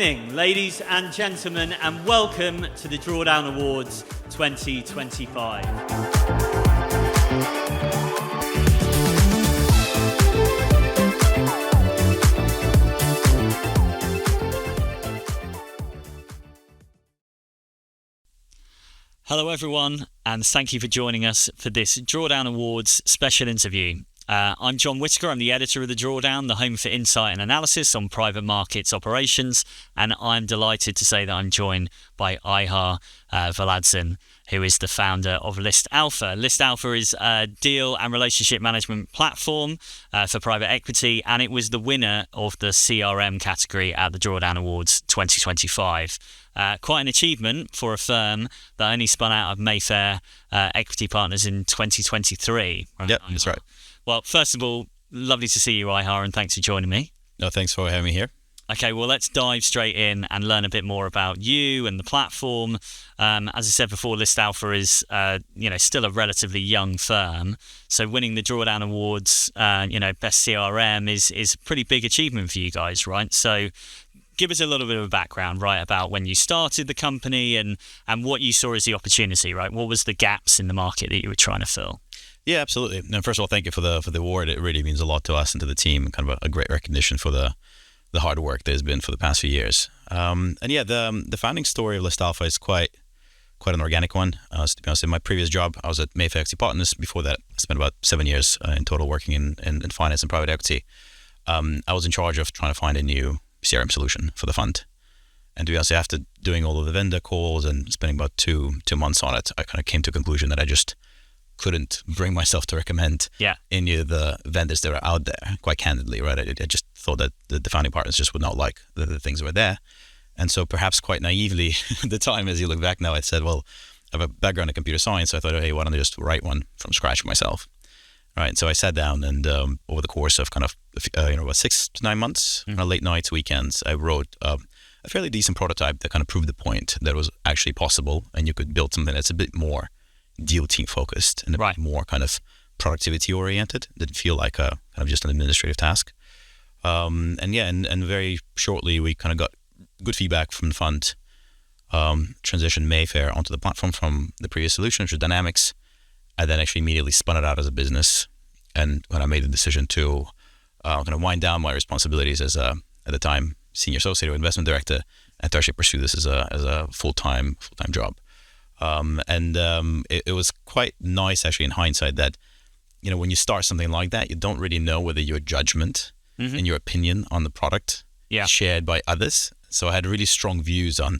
evening, ladies and gentlemen, and welcome to the Drawdown Awards 2025. Hello everyone, and thank you for joining us for this Drawdown Awards special interview. I'm Jon Whiteaker. I'm the editor of The Drawdown, the home for insight and analysis on private markets operations, and I'm delighted to say that I'm joined by Ihar Valodzin, who is the founder of ListAlpha. ListAlpha is a deal and relationship management platform for private equity, and it was the winner of the CRM category at the Drawdown Awards 2025. Quite an achievement for a firm that only spun out of Mayfair Equity Partners in 2023. Yep, that's right. Well, first of all, lovely to see you, Ihar, and thanks for joining me. No, thanks for having me here. Okay, well, let's dive straight in and learn a bit more about you and the platform. As I said before, ListAlpha is, still a relatively young firm. So winning the Drawdown Awards, best CRM is a pretty big achievement for you guys, right? So give us a little bit of a background, right, about when you started the company and what you saw as the opportunity, right? What was the gaps in the market that you were trying to fill? Yeah, absolutely. And first of all, thank you for the award. It really means a lot to us and to the team. Kind of a great recognition for the hard work there's been for the past few years. The founding story of ListAlpha is quite an organic one. To be honest, in my previous job, I was at Mayfair Equity Partners. Before that, I spent about 7 years in total working in finance and private equity. I was in charge of trying to find a new CRM solution for the fund. And to be honest, after doing all of the vendor calls and spending about two months on it, I kind of came to a conclusion that I just couldn't bring myself to recommend any of the vendors that are out there, quite candidly, right? I just thought that the founding partners just would not like the things that were there. And so perhaps quite naively at the time, as you look back now, I said, well, I have a background in computer science, so I thought, hey, why don't I just write one from scratch myself? Right. And so I sat down and over the course of kind of, about 6 to 9 months, late nights, weekends, I wrote a fairly decent prototype that kind of proved the point that it was actually possible and you could build something that's a bit more deal team focused and a bit more kind of productivity oriented. Didn't feel like a kind of just an administrative task. And very shortly we kind of got good feedback from the fund, transitioned Mayfair onto the platform from the previous solution, which was Dynamics. I then actually immediately spun it out as a business. And when I made the decision to kind of wind down my responsibilities as at the time, senior associate or investment director, and to actually pursue this as a full-time job. It was quite nice actually in hindsight that, when you start something like that, you don't really know whether your judgment and your opinion on the product is shared by others. So I had really strong views on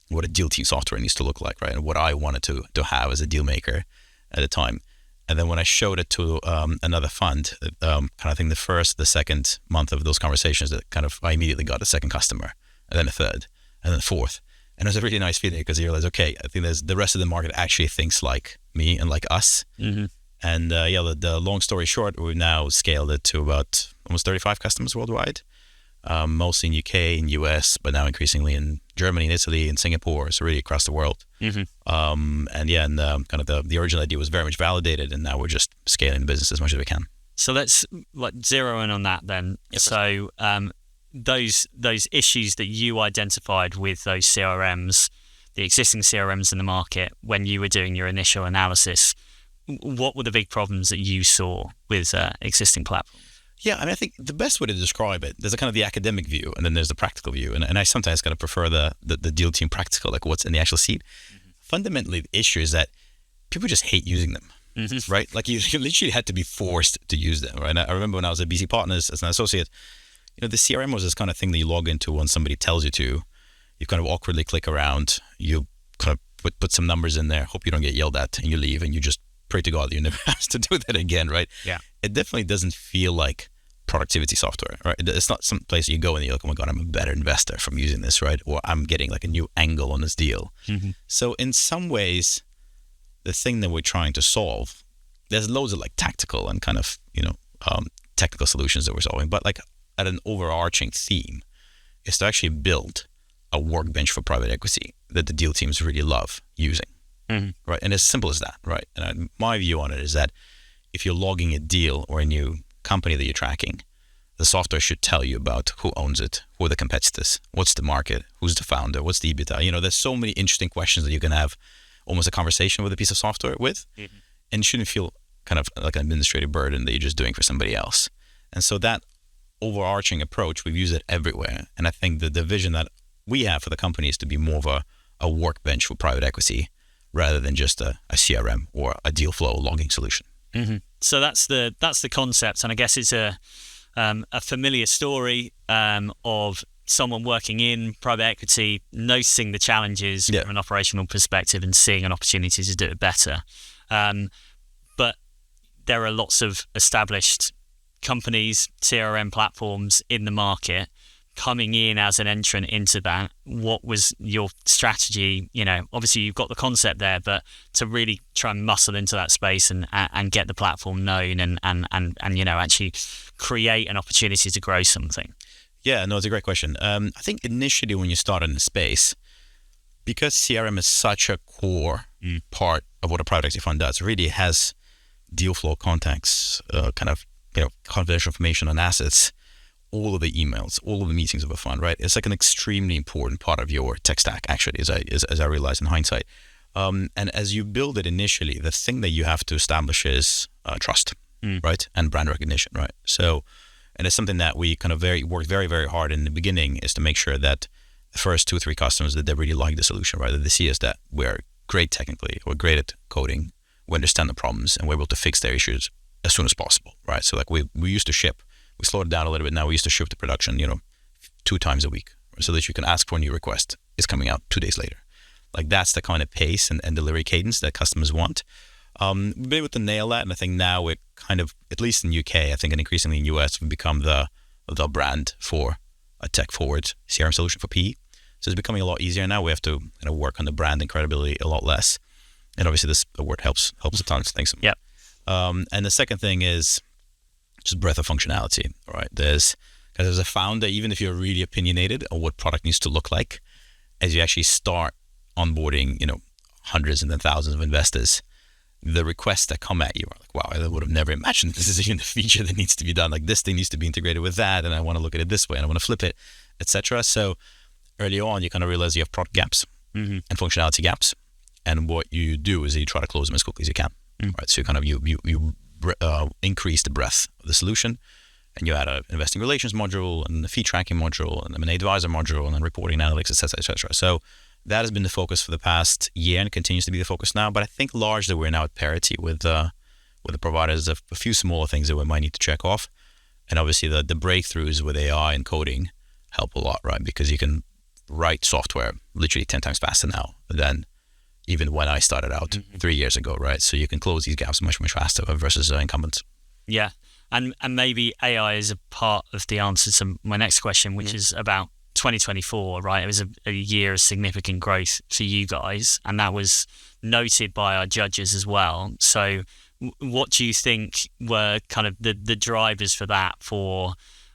what a deal team software needs to look like, right? And what I wanted to have as a deal maker at the time. And then when I showed it to another fund, I think the second month of those conversations, I immediately got a second customer, and then a third, and then a fourth. And it was a really nice feeling because you realize, okay, I think the rest of the market actually thinks like me and like us. Mm-hmm. And the long story short, we've now scaled it to about almost 35 customers worldwide, mostly in UK and US, but now increasingly in Germany and Italy and Singapore, so really across the world. Mm-hmm. The original idea was very much validated, and now we're just scaling the business as much as we can. So let's zero in on that then. Yes. So those issues that you identified with those CRMs, the existing CRMs in the market, when you were doing your initial analysis, what were the big problems that you saw with existing platforms? Yeah, I think the best way to describe it, there's a kind of the academic view and then there's the practical view. And I sometimes kind of prefer the deal team practical, like what's in the actual seat. Mm-hmm. Fundamentally, the issue is that people just hate using them, right? Like you literally had to be forced to use them, right? And I remember when I was at BC Partners as an associate, the CRM was this kind of thing that you log into when somebody tells you to. You kind of awkwardly click around, you kind of put some numbers in there, hope you don't get yelled at, and you leave, and you just pray to God that you never have to do that again, right? Yeah. It definitely doesn't feel like productivity software, right? It's not some place you go and you're like, oh my God, I'm a better investor from using this, right? Or I'm getting like a new angle on this deal. Mm-hmm. So in some ways, the thing that we're trying to solve, there's loads of like tactical and kind of, technical solutions that we're solving, but like at an overarching theme is to actually build a workbench for private equity that the deal teams really love using, right? And as simple as that, right? And my view on it is that if you're logging a deal or a new company that you're tracking, the software should tell you about who owns it, who are the competitors, what's the market, who's the founder, what's the EBITDA. There's so many interesting questions that you can have almost a conversation with a piece of software with, and it shouldn't feel kind of like an administrative burden that you're just doing for somebody else. And so that overarching approach, we've used it everywhere. And I think the vision that we have for the company is to be more of a workbench for private equity rather than just a CRM or a deal flow logging solution. So that's the concept, and I guess it's a familiar story of someone working in private equity, noticing the challenges from an operational perspective and seeing an opportunity to do it better. But there are lots of established companies, CRM platforms in the market. Coming in as an entrant into that, what was your strategy? Obviously you've got the concept there, but to really try and muscle into that space and get the platform known and actually create an opportunity to grow something. Yeah, no, it's a great question. I think initially when you start in the space, because CRM is such a core part of what a private equity fund does, it really has deal flow contacts, confidential information on assets, all of the emails, all of the meetings of a fund, right? It's like an extremely important part of your tech stack, actually, as I realized in hindsight. And as you build it initially, the thing that you have to establish is trust, right? And brand recognition, right? So, and it's something that we kind of worked very, very hard in the beginning, is to make sure that the first 2 or 3 customers, that they really like the solution, right? That they see us that we're great technically, we're great at coding, we understand the problems, and we're able to fix their issues as soon as possible, right? So like we used to ship. We slowed it down a little bit now. We used to ship to production, 2 times a week, so that you can ask for a new request. It's coming out 2 days later. Like that's the kind of pace and delivery cadence that customers want. We've been able to nail that, and I think now we're kind of, at least in UK, I think, and increasingly in US, we've become the brand for a tech-forward CRM solution for PE. So it's becoming a lot easier now. We have to work on the brand and credibility a lot less. And obviously this award helps a ton. So thanks. Yeah. And the second thing is just breadth of functionality, right? Because as a founder, even if you're really opinionated on what product needs to look like, as you actually start onboarding, hundreds and then thousands of investors, the requests that come at you are like, wow, I would have never imagined this is even a feature that needs to be done. Like this thing needs to be integrated with that, and I want to look at it this way, and I want to flip it, etc. So early on, you kind of realize you have product gaps and functionality gaps, and what you do is you try to close them as quickly as you can, right? So you kind of you increase the breadth of the solution, and you add an investing relations module and a fee tracking module and an M&A advisor module and then reporting analytics, etc. So that has been the focus for the past year and continues to be the focus now. But I think largely we're now at parity with the providers of a few smaller things that we might need to check off. And obviously the breakthroughs with AI and coding help a lot, right? Because you can write software literally 10 times faster now than even when I started out 3 years ago, right? So you can close these gaps much, much faster versus incumbents. Yeah. And maybe AI is a part of the answer to my next question, which is about 2024, right? It was a year of significant growth for you guys, and that was noted by our judges as well. So what do you think were kind of the drivers for that for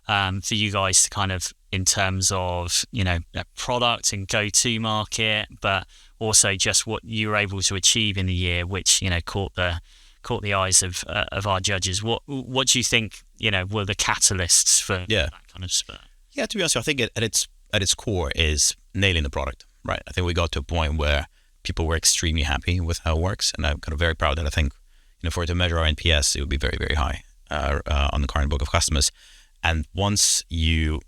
you guys to kind of, in terms of, product and go-to market, but also just what you were able to achieve in the year, which, caught the eyes of our judges? What do you think, were the catalysts for that kind of spur? Yeah, to be honest, I think at its core is nailing the product, right? I think we got to a point where people were extremely happy with how it works, and I'm kind of very proud that I think, for it to measure our NPS, it would be very, very high on the current book of customers. And once you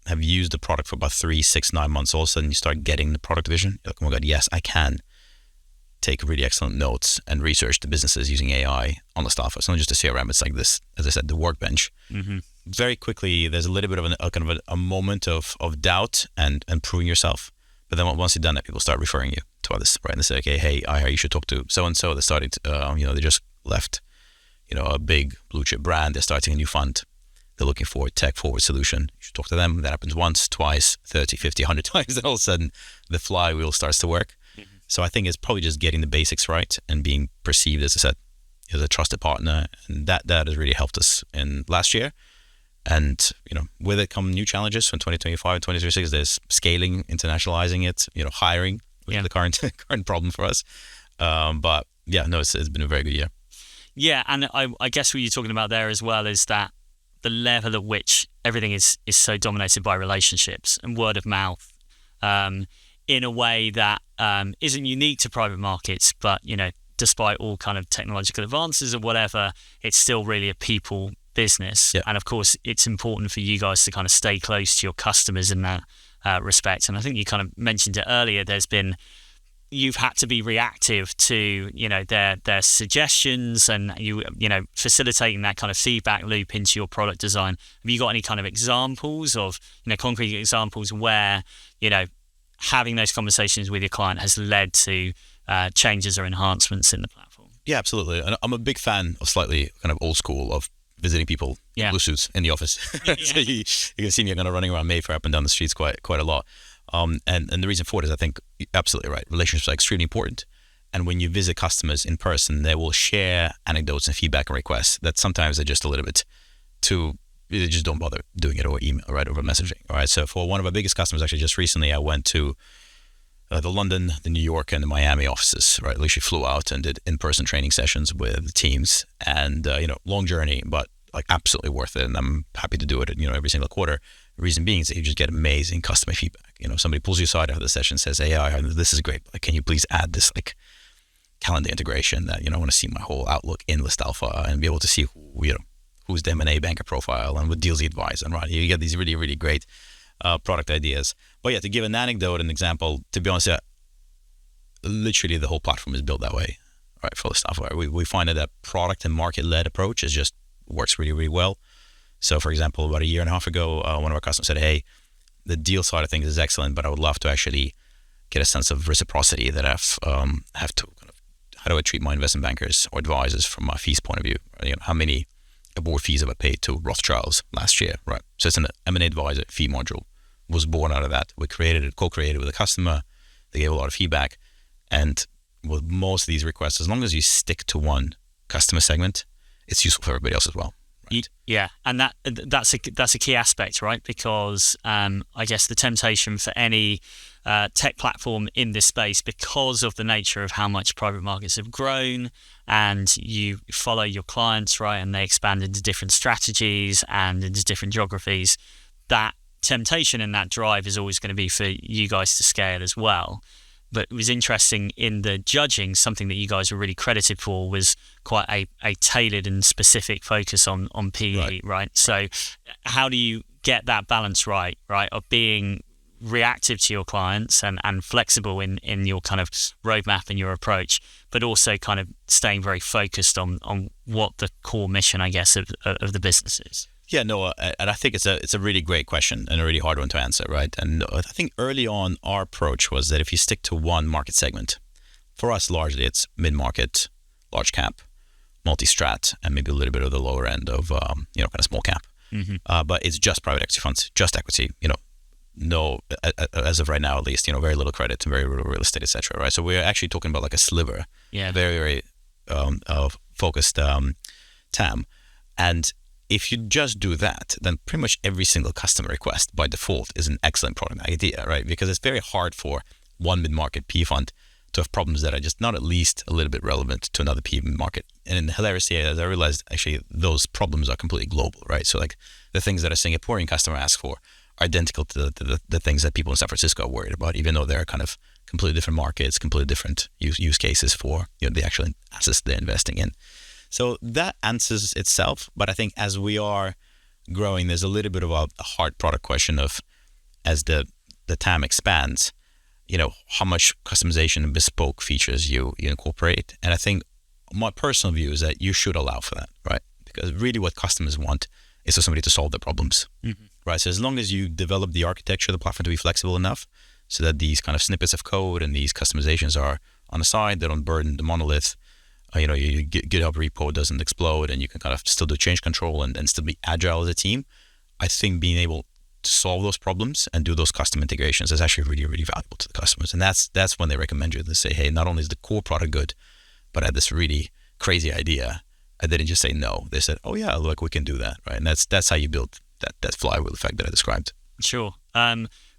have used the product for about 3, 6, 9 months, all of a sudden you start getting the product vision. You're like, oh my God, yes, I can take really excellent notes and research the businesses using AI on ListAlpha. It's not just a CRM, it's like this, as I said, the workbench. Very quickly, there's a little bit of a moment of doubt and proving yourself. But then once you've done that, people start referring you to others, right? And they say, okay, hey, Ihar, you should talk to so-and-so. They started, they just left, a big blue chip brand. They're starting a new fund. They're looking for a tech forward solution. You should talk to them. That happens once, twice, 30, 50, 100 times. And all of a sudden the flywheel starts to work. So I think it's probably just getting the basics right and being perceived, as I said, as a trusted partner. And that has really helped us in last year. And, with it come new challenges from 2025, 2026. There's scaling, internationalizing it, hiring, which is the current problem for us. But yeah, no, it's been a very good year. Yeah, and I guess what you're talking about there as well is that the level at which everything is so dominated by relationships and word of mouth, in a way that isn't unique to private markets, but despite all kind of technological advances or whatever, it's still really a people business. Yeah. And of course, it's important for you guys to kind of stay close to your customers in that respect. And I think you kind of mentioned it earlier. You've had to be reactive to their suggestions, and facilitating that kind of feedback loop into your product design. Have you got any kind of examples of concrete examples where having those conversations with your client has led to changes or enhancements in the platform? Yeah, absolutely. And I'm a big fan of slightly kind of old school of visiting people in blue suits in the office. So you can see me kind of running around Mayfair up and down the streets quite a lot. And the reason for it is, I think you're absolutely right. Relationships are extremely important. And when you visit customers in person, they will share anecdotes and feedback and requests that sometimes are just a little bit too, they just don't bother doing it over email, right, over messaging. All right. So for one of our biggest customers, actually just recently, I went to the London, the New York, and the Miami offices, right? Literally flew out and did in-person training sessions with the teams, and long journey, but like absolutely worth it. And I'm happy to do it, every single quarter. The reason being is that you just get amazing customer feedback. Somebody pulls you aside after the session, says, "Hey, this is great. Like, can you please add this like calendar integration that I want to see my whole outlook in ListAlpha and be able to see who's the M&A banker profile and what deals he advise on, right?" You get these really, really great product ideas. But yeah, to give an anecdote, an example, to be honest, literally the whole platform is built that way, right, for ListAlpha. We find that product and market-led approach works really, really well. So, for example, about a year and a half ago, one of our customers said, "Hey, the deal side of things is excellent, but I would love to actually get a sense of reciprocity that I have to kind of, how do I treat my investment bankers or advisors from a fees point of view? How many board fees have I paid to Rothschilds last year, right?" So it's an M&A advisor fee module was born out of that. We co-created with the customer. They gave a lot of feedback. And with most of these requests, as long as you stick to one customer segment, it's useful for everybody else as well. Right? Yeah, and that's a key aspect, right? Because I guess the temptation for any tech platform in this space, because of the nature of how much private markets have grown, and you follow your clients, right, and they expand into different strategies and into different geographies, that temptation and that drive is always going to be for you guys to scale as well. But it was interesting in the judging, something that you guys were really credited for was quite a tailored and specific focus on PE, right? So how do you get that balance right, of being reactive to your clients and flexible in your kind of roadmap and your approach, but also kind of staying very focused on what the core mission, I guess, of the business is? Yeah, no, and I think it's a really great question and a really hard one to answer, right? And I think early on our approach was that if you stick to one market segment, for us largely it's mid-market, large cap, multi-strat, and maybe a little bit of the lower end of kind of small cap. Mm-hmm. But it's just private equity funds, just equity. No, as of right now at least, very little credit, very little real estate, etc. Right? So we're actually talking about like a sliver, very focused TAM, and if you just do that, then pretty much every single customer request by default is an excellent product idea, right? Because it's very hard for one mid-market PE fund to have problems that are just not at least a little bit relevant to another PE market. And hilariously, as I realized, actually, those problems are completely global, right? So like the things that a Singaporean customer asks for are identical to the things that people in San Francisco are worried about, even though they're kind of completely different markets, completely different use cases for the actual assets they're investing in. So that answers itself, but I think as we are growing, there's a little bit of a hard product question of, as the TAM expands, how much customization and bespoke features you incorporate. And I think my personal view is that you should allow for that, right? Because really what customers want is for somebody to solve their problems, right? So as long as you develop the architecture of the platform to be flexible enough so that these kind of snippets of code and these customizations are on the side, they don't burden the monolith, your GitHub repo doesn't explode, and you can kind of still do change control and still be agile as a team. I think being able to solve those problems and do those custom integrations is actually really, really valuable to the customers. And that's when they recommend you. They say, hey, not only is the core product good, but I had this really crazy idea. I didn't just say no. They said, oh yeah, look, we can do that, right? And that's how you build that flywheel effect that I described. Sure.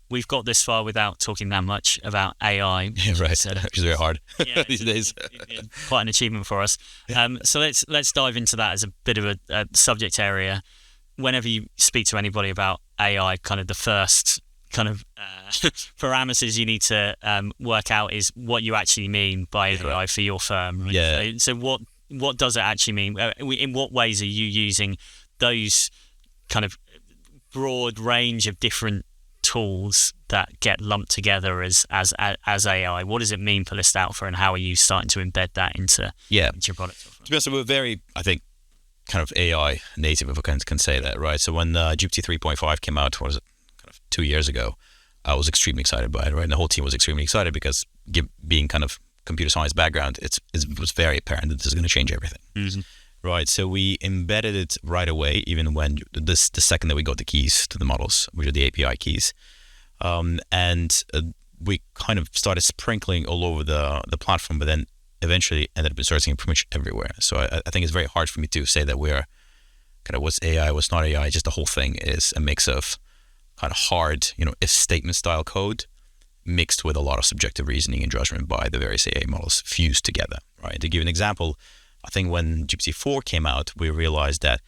We've got this far without talking that much about AI. Yeah, right. Which is very hard these days. It's quite an achievement for us. So let's dive into that as a bit of a subject area. whenever you speak to anybody about AI, kind of the first kind of parameters you need to work out is what you actually mean by AI for your firm. Right? Yeah. So what does it actually mean? In what ways are you using those kind of broad range of different tools that get lumped together as AI? What does it mean for ListAlpha, and how are you starting to embed that into your product? To be honest, we're very, I think, kind of AI native, if I can say that, right? So when GPT 3.5 came out, what was it, kind of 2 years ago, I was extremely excited by it, right? And the whole team was extremely excited because being kind of computer science background, it was very apparent that this is going to change everything. Mm-hmm. Right, so we embedded it right away, even when the second that we got the keys to the models, which are the API keys. We kind of started sprinkling all over the platform, but then eventually ended up inserting it pretty much everywhere. So I think it's very hard for me to say that we're kind of what's AI, what's not AI. Just the whole thing is a mix of kind of hard, if statement style code mixed with a lot of subjective reasoning and judgment by the various AI models fused together, right? To give an example, I think when GPT-4 came out, we realized that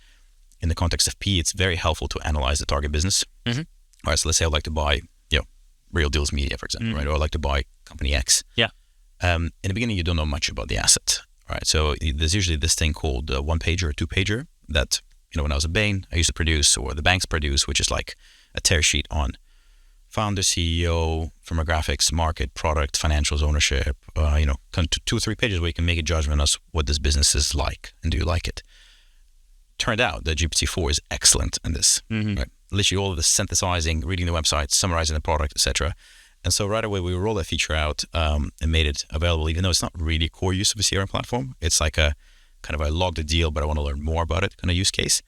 in the context of P, it's very helpful to analyze the target business. Mm-hmm. All right, so let's say I'd like to buy, Real Deals Media, for example, right? Or I'd like to buy company X. Yeah. In the beginning, you don't know much about the asset, right? So there's usually this thing called one-pager or two-pager that, when I was at Bain, I used to produce, or the banks produce, which is like a tear sheet on founder, CEO, firmographics, market, product, financials, ownership, kind of 2 or 3 pages where you can make a judgment as what this business is like and do you like it. Turned out that GPT-4 is excellent in this, right? Literally all of the synthesizing, reading the website, summarizing the product, etc. And so right away we rolled that feature out and made it available, even though it's not really core use of a CRM platform. It's like a kind of I logged a deal, but I want to learn more about it kind of use case.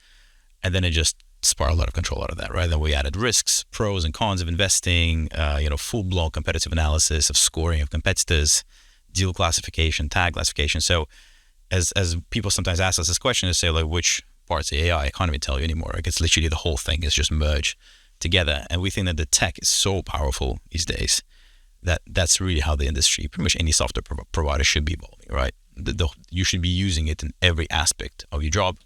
And then it just spiraled out of control out of that, right? Then we added risks, pros and cons of investing, full-blown competitive analysis of scoring of competitors, deal classification, tag classification. So as people sometimes ask us this question, they say, like, which parts of AI? I can't even tell you anymore. Like, it's literally the whole thing is just merged together. And we think that the tech is so powerful these days that that's really how the industry, pretty much any software provider should be evolving, right? You should be using it in every aspect of your job,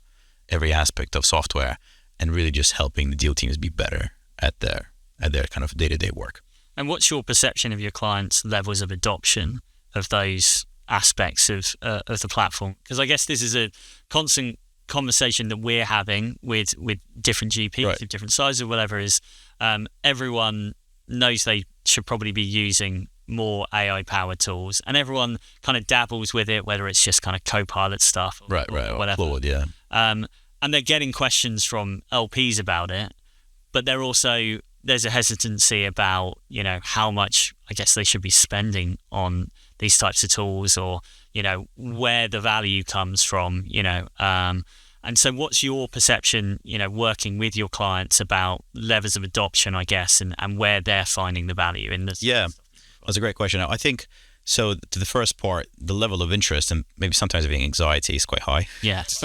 every aspect of software, and really just helping the deal teams be better at their kind of day-to-day work. And what's your perception of your clients' levels of adoption of those aspects of the platform? Because I guess this is a constant conversation that we're having with different GPs, right, of different sizes or whatever, is everyone knows they should probably be using more AI-powered tools, and everyone kind of dabbles with it, whether it's just kind of Copilot stuff or whatever. Claude, yeah. And they're getting questions from LPs about it, but there's a hesitancy about, how much, I guess, they should be spending on these types of tools, or, where the value comes from, and so what's your perception, working with your clients about levels of adoption, I guess, and where they're finding the value in this? Yeah, that's a great question. I think, so to the first part, the level of interest and maybe sometimes even anxiety is quite high. Yes.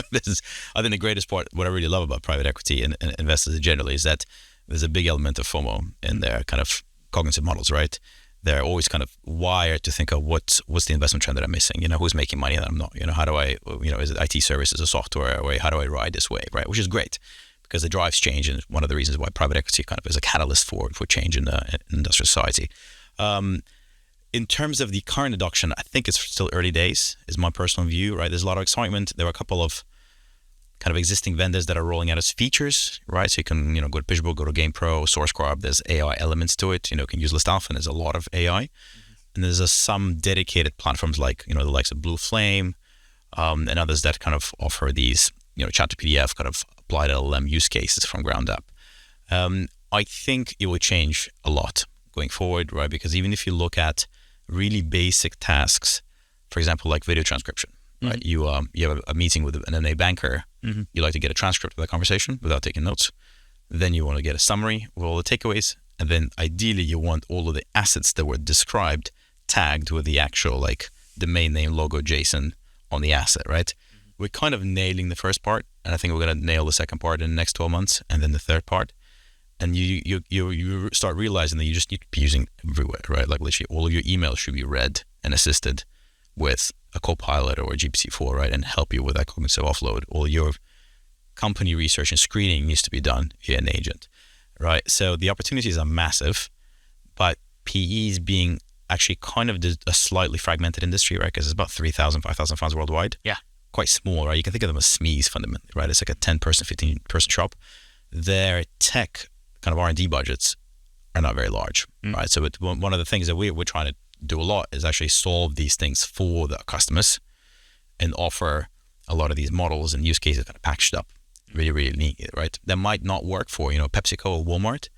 I think the greatest part, what I really love about private equity and investors generally, is that there's a big element of FOMO in their kind of cognitive models, right? They're always kind of wired to think of what's the investment trend that I'm missing? Who's making money that I'm not? How do I, is it IT services or software? Or how do I ride this wave, right? Which is great because it drives change, and one of the reasons why private equity kind of is a catalyst for change in industrial society. In terms of the current adoption, I think it's still early days, is my personal view, right? There's a lot of excitement. There are a couple of kind of existing vendors that are rolling out as features, right? So you can, go to Pitchbook, go to GamePro, SourceScribe. There's AI elements to it. You can use ListAlpha, and there's a lot of AI. And there's some dedicated platforms like, the likes of Blue Flame, and others that kind of offer these, chat to PDF kind of applied LLM use cases from ground up. I think it will change a lot going forward, right? Because even if you look at really basic tasks, for example, like video transcription, right? Mm-hmm. You have a meeting with an M&A banker. Mm-hmm. You like to get a transcript of that conversation without taking notes. Then you want to get a summary with all the takeaways. And then ideally you want all of the assets that were described tagged with the actual domain name, logo, JSON on the asset, right? Mm-hmm. We're kind of nailing the first part, and I think we're going to nail the second part in the next 12 months, and then the third part. And you start realizing that you just need to be using everywhere, right? Like literally all of your emails should be read and assisted with a Copilot or a GPT-4, right? And help you with that cognitive offload. All your company research and screening needs to be done via an agent, right? So the opportunities are massive, but PEs being actually kind of a slightly fragmented industry, right? Because it's about 3,000, 5,000 funds worldwide. Yeah. Quite small, right? You can think of them as SMEs fundamentally, right? It's like a 10-person, 15-person shop. Their tech kind of R&D budgets are not very large, right? So one of the things that we're trying to do a lot is actually solve these things for the customers and offer a lot of these models and use cases kind of packaged up really, really neat, right? That might not work for, PepsiCo or Walmart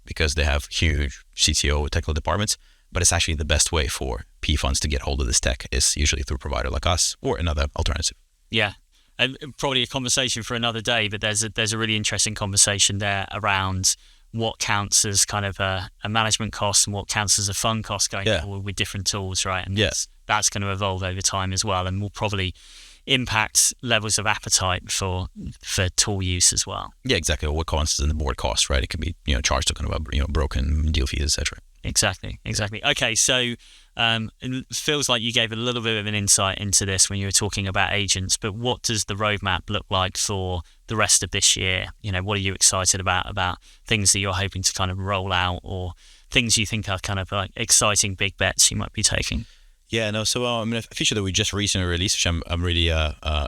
because they have huge CTO technical departments, but it's actually the best way for P funds to get hold of this tech is usually through a provider like us or another alternative. Yeah. And probably a conversation for another day, but there's a really interesting conversation there around what counts as kind of a management cost and what counts as a fund cost going forward with different tools, right? And that's going to evolve over time as well, and will probably impact levels of appetite for tool use as well. Yeah, exactly. What costs in the board cost, right? It can be charged to kind of broken deal fees, etc. Exactly. Okay, so it feels like you gave a little bit of an insight into this when you were talking about agents, but what does the roadmap look like for the rest of this year? What are you excited about things that you're hoping to kind of roll out, or things you think are kind of like exciting big bets you might be taking? Yeah, no. So a feature that we just recently released, which I'm really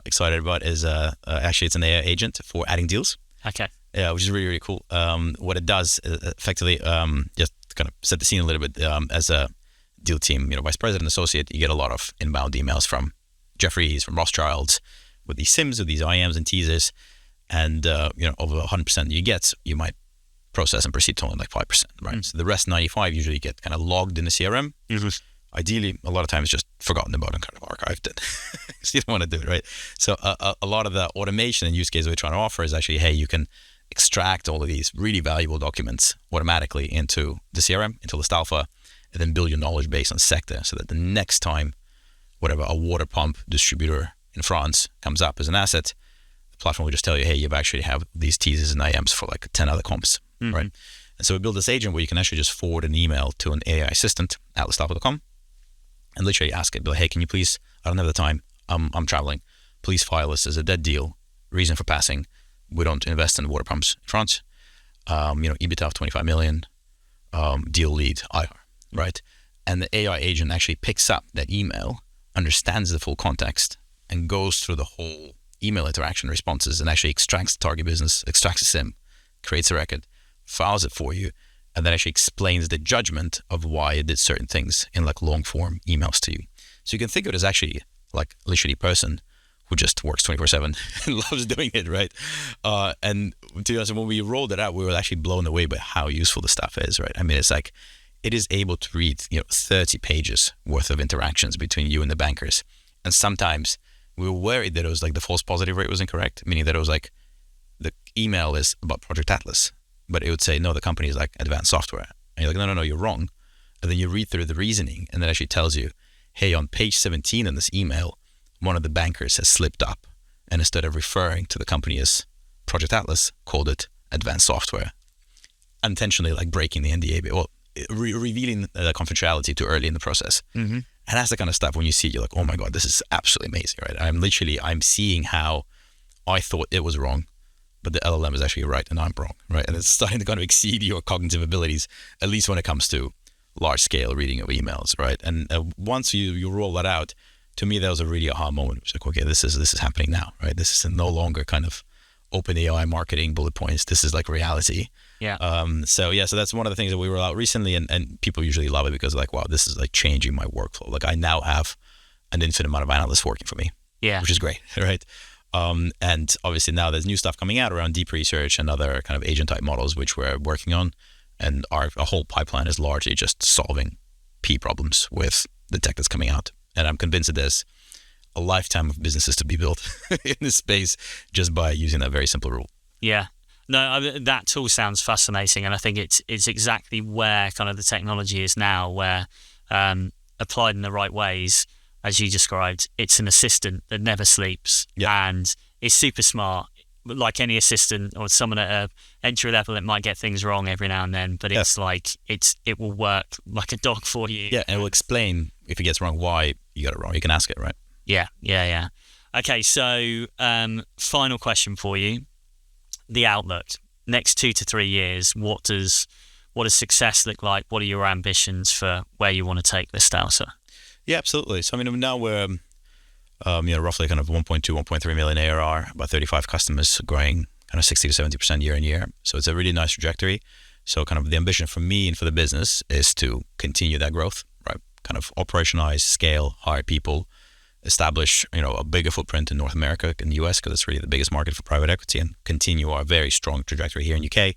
excited about, is actually it's an AI agent for adding deals. Okay. Yeah, which is really, really cool. What it does effectively, just kind of set the scene a little bit. As a deal team, vice president, associate, you get a lot of inbound emails from Jefferies, from Rothschilds, with these SIMs, with these IMs and teasers, and over 100% you get, you might process and proceed to only like 5%, right? So the rest 95 usually get kind of logged in the CRM. Ideally, a lot of times just forgotten about and kind of archived it because you don't want to do it, right? So a lot of the automation and use case we're trying to offer is actually, hey, you can extract all of these really valuable documents automatically into the CRM, into ListAlpha, and then build your knowledge base on sector so that the next time, whatever, a water pump distributor in France comes up as an asset, the platform will just tell you, hey, you've actually have these teasers and IMs for like 10 other comps, right? And so we build this agent where you can actually just forward an email to an AI assistant at listalpha.com and literally ask it, be like, hey, can you please, I don't have the time, I'm traveling, please file this as a dead deal, reason for passing, we don't invest in water pumps in France, EBITDA of 25 million, deal lead, Ihar, right? And the AI agent actually picks up that email, understands the full context, and goes through the whole email interaction responses and actually extracts the target business, extracts a SIM, creates a record, files it for you, and then actually explains the judgment of why it did certain things in like long form emails to you. So you can think of it as actually like literally a person who just works 24/7 and loves doing it, right? And to be honest, when we rolled it out, we were actually blown away by how useful the stuff is, right? I mean, it's like, it is able to read, 30 pages worth of interactions between you and the bankers. And sometimes we were worried that it was like the false positive rate was incorrect, meaning that it was like, the email is about Project Atlas, but it would say, no, the company is like Advanced Software. And you're like, no, you're wrong. And then you read through the reasoning and it actually tells you, hey, on page 17 in this email, one of the bankers has slipped up and instead of referring to the company as Project Atlas, called it Advanced Software, unintentionally like breaking the NDA, well, revealing the confidentiality too early in the process. And that's the kind of stuff when you see it, you're like, oh my God, this is absolutely amazing, right? I'm seeing how I thought it was wrong, but the LLM is actually right and I'm wrong, right? And it's starting to kind of exceed your cognitive abilities, at least when it comes to large scale reading of emails, right? And once you roll that out, to me, that was a really aha moment. It was like, okay, this is happening now, right? This is no longer kind of open AI marketing bullet points. This is like reality. Yeah. So that's one of the things that we rolled out recently, and people usually love it because like, wow, this is like changing my workflow. Like I now have an infinite amount of analysts working for me, which is great, right? And obviously now there's new stuff coming out around deep research and other kind of agent type models, which we're working on. And our whole pipeline is largely just solving P problems with the tech that's coming out. And I'm convinced that there's a lifetime of businesses to be built in this space just by using that very simple rule. Yeah. No, that tool sounds fascinating. And I think it's exactly where kind of the technology is now, where applied in the right ways, as you described, it's an assistant that never sleeps and is super smart. Like any assistant or someone at a entry level, it might get things wrong every now and then, but it's like it will work like a dog for you. Yeah, and it will explain if it gets wrong why you got it wrong. You can ask it, right? Yeah. Okay, so final question for you. the outlook, next 2 to 3 years, what does success look like? What are your ambitions for where you want to take ListAlpha? Yeah, absolutely. So I mean, now we're roughly kind of 1.3 million ARR, about 35 customers, growing kind of 60 to 70% year on year. So it's a really nice trajectory. So kind of the ambition for me and for the business is to continue that growth, right? Kind of operationalize, scale, hire people, establish, a bigger footprint in North America and the US, because it's really the biggest market for private equity, and continue our very strong trajectory here in UK.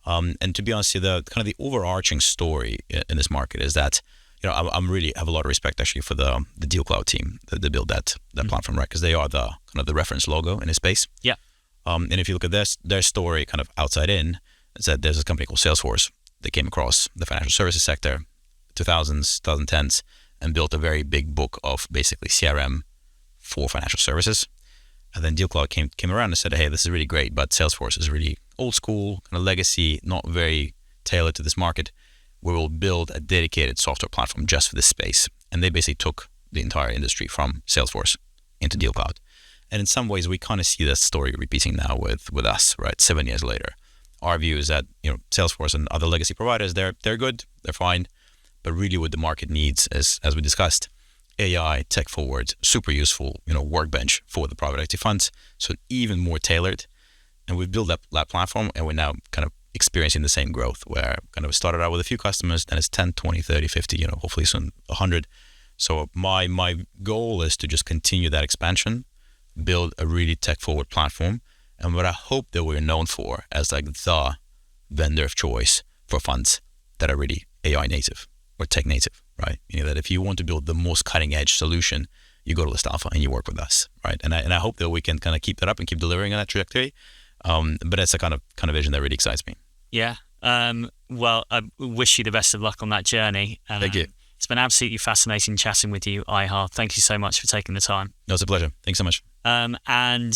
And to be honest, the kind of the overarching story in this market is that, I'm really have a lot of respect actually for the DealCloud team that built that platform, right? Because they are the kind of the reference logo in this space. Yeah. And if you look at their story kind of outside in, is that there's a company called Salesforce that came across the financial services sector, 2000s, 2010s, and built a very big book of basically CRM for financial services. And then DealCloud came around and said, hey, this is really great, but Salesforce is really old school, kind of legacy, not very tailored to this market. We will build a dedicated software platform just for this space. And they basically took the entire industry from Salesforce into DealCloud. And in some ways, we kind of see that story repeating now with us, right? 7 years later. Our view is that, Salesforce and other legacy providers, they're good, they're fine. But really what the market needs is, as we discussed, AI, tech forward, super useful, workbench for the private equity funds. So even more tailored. And we've built that platform, and we're now kind of experiencing the same growth, where kind of started out with a few customers, then it's 10, 20, 30, 50, hopefully soon 100. So my goal is to just continue that expansion, build a really tech forward platform. And what I hope that we're known for as like the vendor of choice for funds that are really AI native or tech native, right? That if you want to build the most cutting edge solution, you go to ListAlpha and you work with us, right? And I hope that we can kind of keep that up and keep delivering on that trajectory. But that's a kind of vision that really excites me. Yeah. Well, I wish you the best of luck on that journey. Thank you. It's been absolutely fascinating chatting with you, Ihar. Thank you so much for taking the time. No, it's a pleasure. Thanks so much. And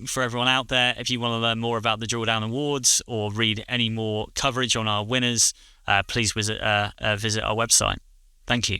for everyone out there, if you want to learn more about the Drawdown Awards or read any more coverage on our winners, please visit our website. Thank you.